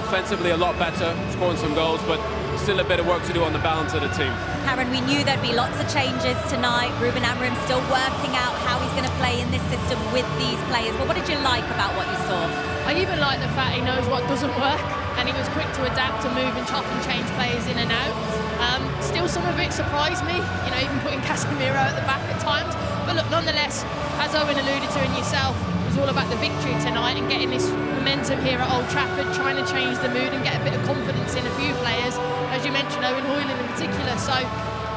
offensively a lot better, scoring some goals, but still a bit of work to do on the balance of the team. Karen, we knew there'd be lots of changes tonight. Ruben Amorim still working out how he's going to play in this system with these players. But what did you like about what you saw? I even like the fact he knows what doesn't work, and he was quick to adapt to move and chop and change players in and out. Still, some of it surprised me, even putting Casemiro at the back at times. But look, nonetheless, as Owen alluded to and yourself, it was all about the victory tonight and getting this momentum here at Old Trafford, trying to change the mood and get a bit of confidence in a few players, as you mentioned, Owen Hojlund in particular. So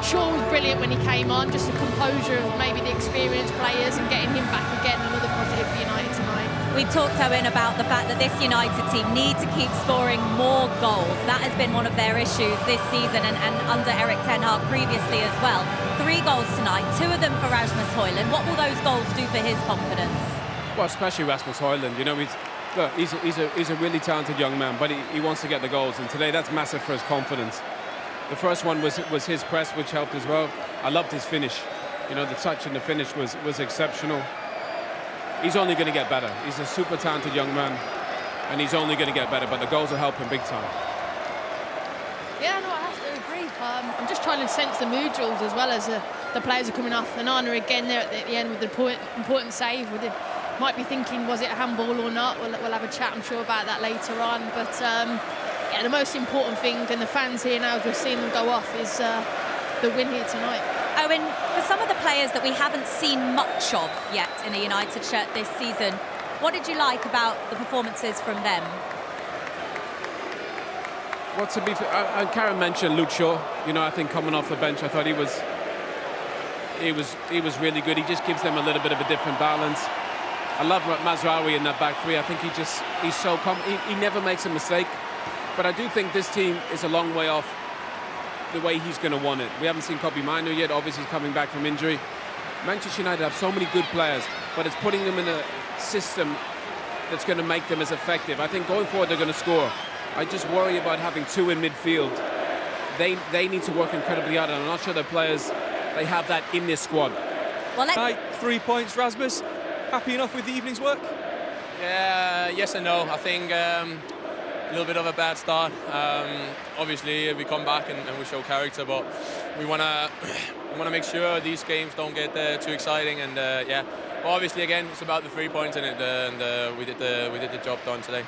Shaw was brilliant when he came on, just the composure of maybe the experienced players and getting him back again, another positive for United tonight. We've talked, Owen, about the fact that this United team need to keep scoring more goals. That has been one of their issues this season and under Erik ten Hag previously as well. 3 goals tonight, 2 of them for Rasmus Hojlund. What will those goals do for his confidence? Well, especially Rasmus Hojlund. He's a really talented young man, but he wants to get the goals, and today that's massive for his confidence. The first one was his press, which helped as well. I loved his finish. The touch and the finish was exceptional. He's only going to get better. He's a super talented young man, and he's only going to get better, but the goals will help him big time. Yeah, no, I have to agree. I'm just trying to sense the mood, Jules, as well as the players are coming off. Onana again there at the end with the important save. Might be thinking, was it a handball or not? We'll have a chat, I'm sure, about that later on. But the most important thing, and the fans here now, as we've seen them go off, is the win here tonight. Owen, for some of the players that we haven't seen much of yet in a United shirt this season, what did you like about the performances from them? Well, to be fair, and Karen mentioned Luke Shaw. I think coming off the bench, I thought he was really good. He just gives them a little bit of a different balance. I love Mazraoui in that back three. I think he's so he never makes a mistake. But I do think this team is a long way off the way he's going to want it. We haven't seen Kobbie Mainoo yet. Obviously, he's coming back from injury. Manchester United have so many good players, but it's putting them in a system that's going to make them as effective. I think going forward, they're going to score. I just worry about having 2 in midfield. They need to work incredibly hard, and I'm not sure the players, they have that in this squad. Well, 3 points, Rasmus. Happy enough with the evening's work? Yeah, yes and no. I think a little bit of a bad start. Obviously, we come back and we show character, but we want to make sure these games don't get too exciting. And yeah, but obviously, again, it's about the 3 points in it, and we did the job done today.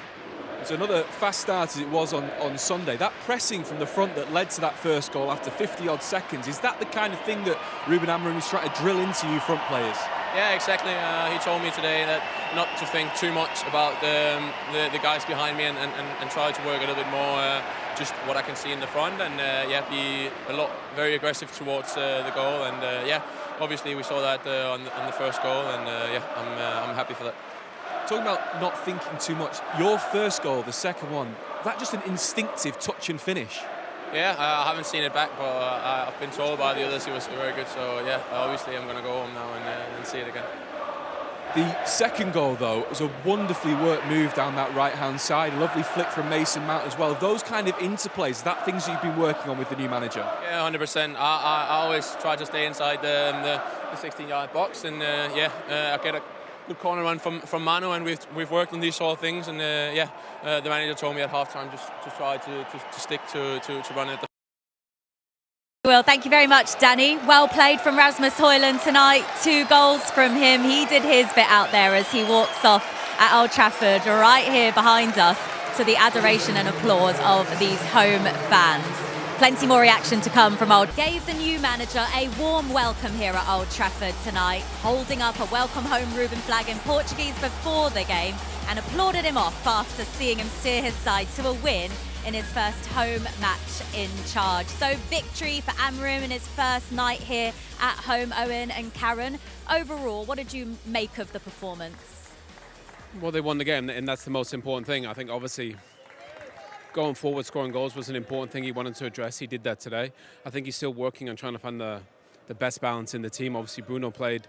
It's another fast start as it was on Sunday. That pressing from the front that led to that first goal after 50-odd seconds, is that the kind of thing that Ruben Amorim is trying to drill into you front players? Yeah, exactly. He told me today that not to think too much about the guys behind me and try to work a little bit more just what I can see in the front, and yeah, be very aggressive towards the goal. And yeah, obviously we saw that on the first goal, and yeah, I'm happy for that. Talking about not thinking too much, your first goal, the second one, that just an instinctive touch and finish? Yeah, I haven't seen it back, but I've been told by the others it was very good. So yeah, obviously I'm going to go home now and see it again. The second goal, though, was a wonderfully worked move down that right-hand side. Lovely flick from Mason Mount as well. Those kind of interplays, that things you've been working on with the new manager? Yeah, 100%. I always try to stay inside the 16-yard box, and yeah, I get a good corner run from Manu, and we've worked on these sort of things, and yeah, the manager told me at half-time just to try to stick to run it. Well, thank you very much, Danny. Well played from Rasmus Hojlund tonight. 2 goals from him. He did his bit out there as he walks off at Old Trafford, right here behind us, to the adoration and applause of these home fans. Plenty more reaction to come from Old. Gave the new manager a warm welcome here at Old Trafford tonight, holding up a welcome home Ruben flag in Portuguese before the game, and applauded him off after seeing him steer his side to a win in his first home match in charge. So victory for Amorim in his first night here at home. Owen and Karen, overall, what did you make of the performance? Well, they won the game, and that's the most important thing. I think obviously going forward, scoring goals was an important thing he wanted to address. He did that today. I think he's still working on trying to find the best balance in the team. Obviously, Bruno played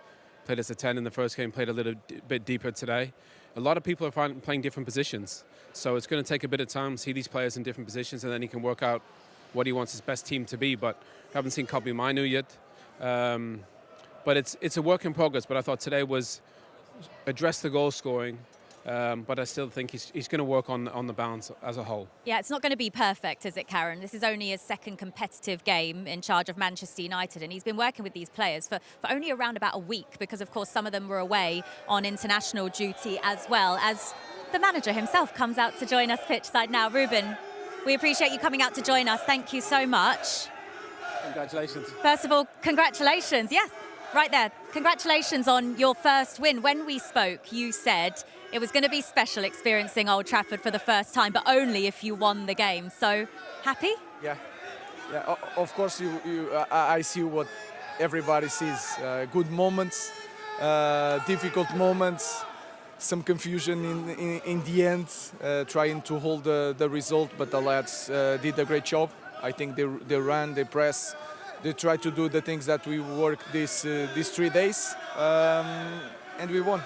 as a 10 in the first game, played a little bit deeper today. A lot of people are playing different positions. So it's going to take a bit of time to see these players in different positions, and then he can work out what he wants his best team to be. But I haven't seen Kobbie Mainoo yet. But it's a work in progress. But I thought today was address the goal scoring, but I still think he's going to work on the balance as a whole. Yeah, it's not going to be perfect, is it, Karen? This is only his second competitive game in charge of Manchester United, and he's been working with these players for only around about a week, because, of course, some of them were away on international duty as well, as the manager himself comes out to join us pitchside now. Ruben, we appreciate you coming out to join us. Thank you so much. Congratulations. First of all, congratulations. Yes, right there. Congratulations on your first win. When we spoke, you said it was going to be special experiencing Old Trafford for the first time, but only if you won the game. So, happy? Yeah. Of course, I see what everybody sees. Good moments, difficult moments, some confusion in the end, trying to hold the result, but the lads did a great job. I think they ran, they press, they try to do the things that we worked these 3 days, and we won.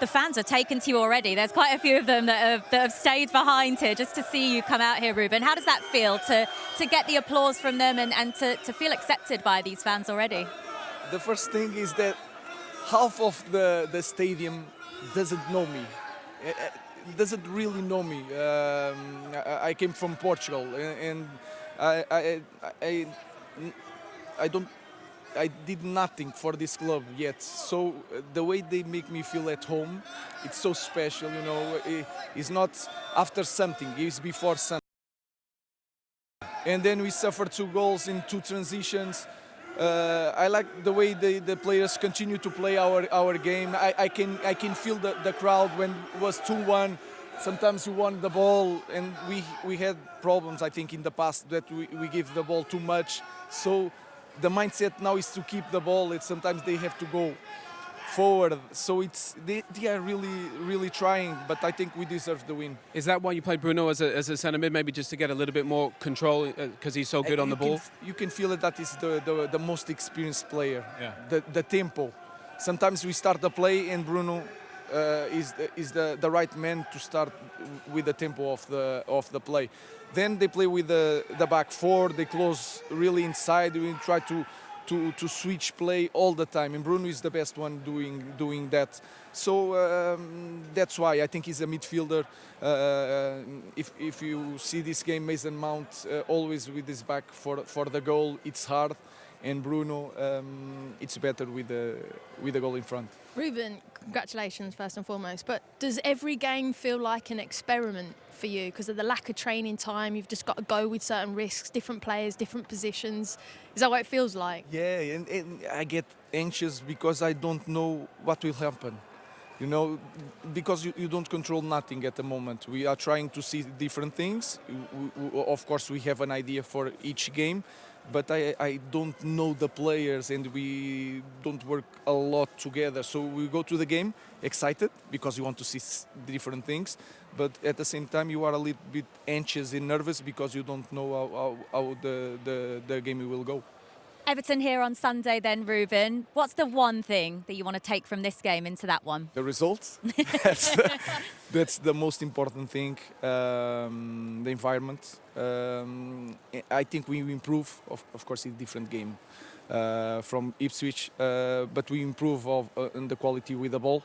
The fans are taken to you already. There's quite a few of them that have stayed behind here just to see you come out here, Ruben. How does that feel to get the applause from them and to feel accepted by these fans already? The first thing is that half of the stadium doesn't know me. Doesn't really know me. I came from Portugal, and I did nothing for this club yet. So the way they make me feel at home, it's so special. You know, it's not after something; it's before something. And then we suffered 2 goals in 2 transitions. I like the way the players continue to play our game. I can feel the crowd when it was 2-1. Sometimes we won the ball, and we had problems, I think, in the past that we give the ball too much. So the mindset now is to keep the ball. Sometimes they have to go forward. So they are really trying, but I think we deserve the win. Is that why you played Bruno as a centre mid, maybe just to get a little bit more control because he's so good on the ball? You can feel it. That is the most experienced player. Yeah. The tempo. Sometimes we start the play and Bruno is the right man to start with the tempo of the play. Then they play with the back 4. They close really inside. We try to switch play all the time, and Bruno is the best one doing that. So that's why I think he's a midfielder. If you see this game, Mason Mount always with his back for the goal. It's hard, and Bruno it's better with the goal in front. Ruben, congratulations first and foremost, but does every game feel like an experiment for you because of the lack of training time? You've just got to go with certain risks, different players, different positions. Is that what it feels like? Yeah, and I get anxious because I don't know what will happen. You know, because you don't control nothing at the moment. We are trying to see different things. Of course, we have an idea for each game, but I don't know the players and we don't work a lot together. So we go to the game excited because you want to see different things, but at the same time you are a little bit anxious and nervous because you don't know how the game will go. Everton here on Sunday then, Ruben. What's the one thing that you want to take from this game into that one? The results. That's the most important thing. The environment. I think we improve. Of course, it's a different game from Ipswich, but we improve in the quality with the ball.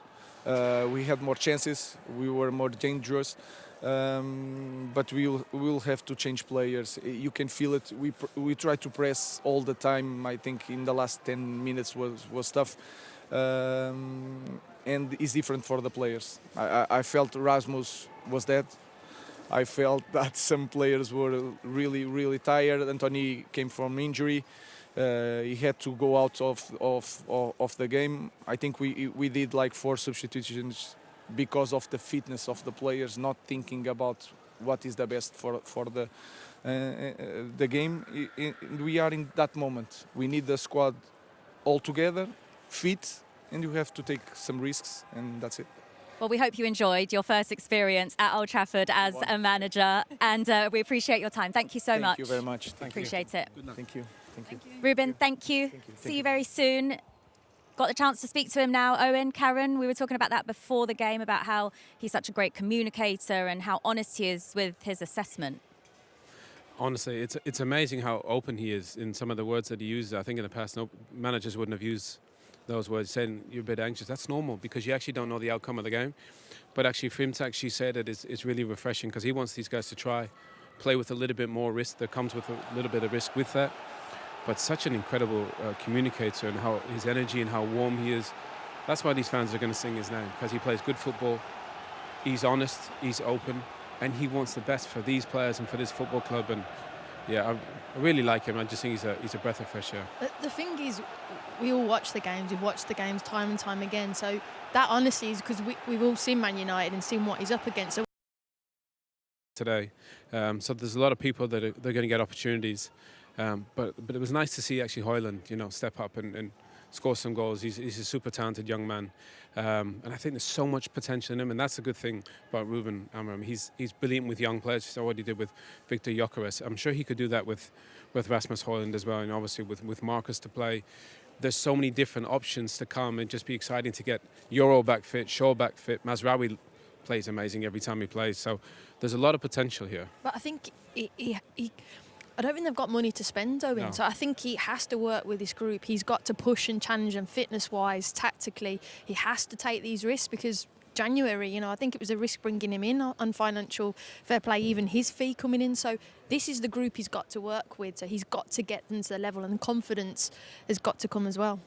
We had more chances. We were more dangerous. But we will have to change players. You can feel it. We try to press all the time. I think in the last 10 minutes was tough, and it's different for the players. I felt Rasmus was dead. I felt that some players were really tired. Anthony came from injury. He had to go out of the game. I think we did like 4 substitutions because of the fitness of the players, not thinking about what is the best for the game. We are in that moment. We need the squad all together, fit, and you have to take some risks, and that's it. Well, we hope you enjoyed your first experience at Old Trafford as a manager, and we appreciate your time. Thank you so much. Thank you very much. Appreciate it. Thank you. Ruben, thank you. See you very soon. Got the chance to speak to him now. Owen, Karen, we were talking about that before the game, about how he's such a great communicator and how honest he is with his assessment. Honestly, it's amazing how open he is in some of the words that he uses. I think in the past, no managers wouldn't have used those words, saying you're a bit anxious. That's normal because you actually don't know the outcome of the game. But actually, for him to actually say that is really refreshing, because he wants these guys to try, play with a little bit more risk. That comes with a little bit of risk with that. But such an incredible communicator, and how his energy and how warm he is. That's why these fans are going to sing his name, because he plays good football. He's honest, he's open, and he wants the best for these players and for this football club. And yeah, I really like him. I just think he's a breath of fresh air. The thing is, we all watch the games. We've watched the games time and time again. So that honestly is because we've all seen Man United and seen what he's up against. So Today, so there's a lot of people that they're going to get opportunities. But it was nice to see actually Hojlund, step up and score some goals. He's a super talented young man, and I think there's so much potential in him, and that's a good thing about Ruben Amorim. He's brilliant with young players. So what he did with Victor Gyökeres, I'm sure he could do that with Rasmus Hojlund as well, and obviously with Marcus to play. There's so many different options to come, and just be exciting to get Euro back fit, Shaw back fit. Mazraoui plays amazing every time he plays, so there's a lot of potential here. But I think I don't think they've got money to spend, Owen. No. So I think he has to work with this group. He's got to push and challenge them fitness-wise, tactically. He has to take these risks, because January, I think it was a risk bringing him in on financial fair play, even his fee coming in. So this is the group he's got to work with. So he's got to get them to the level, and confidence has got to come as well.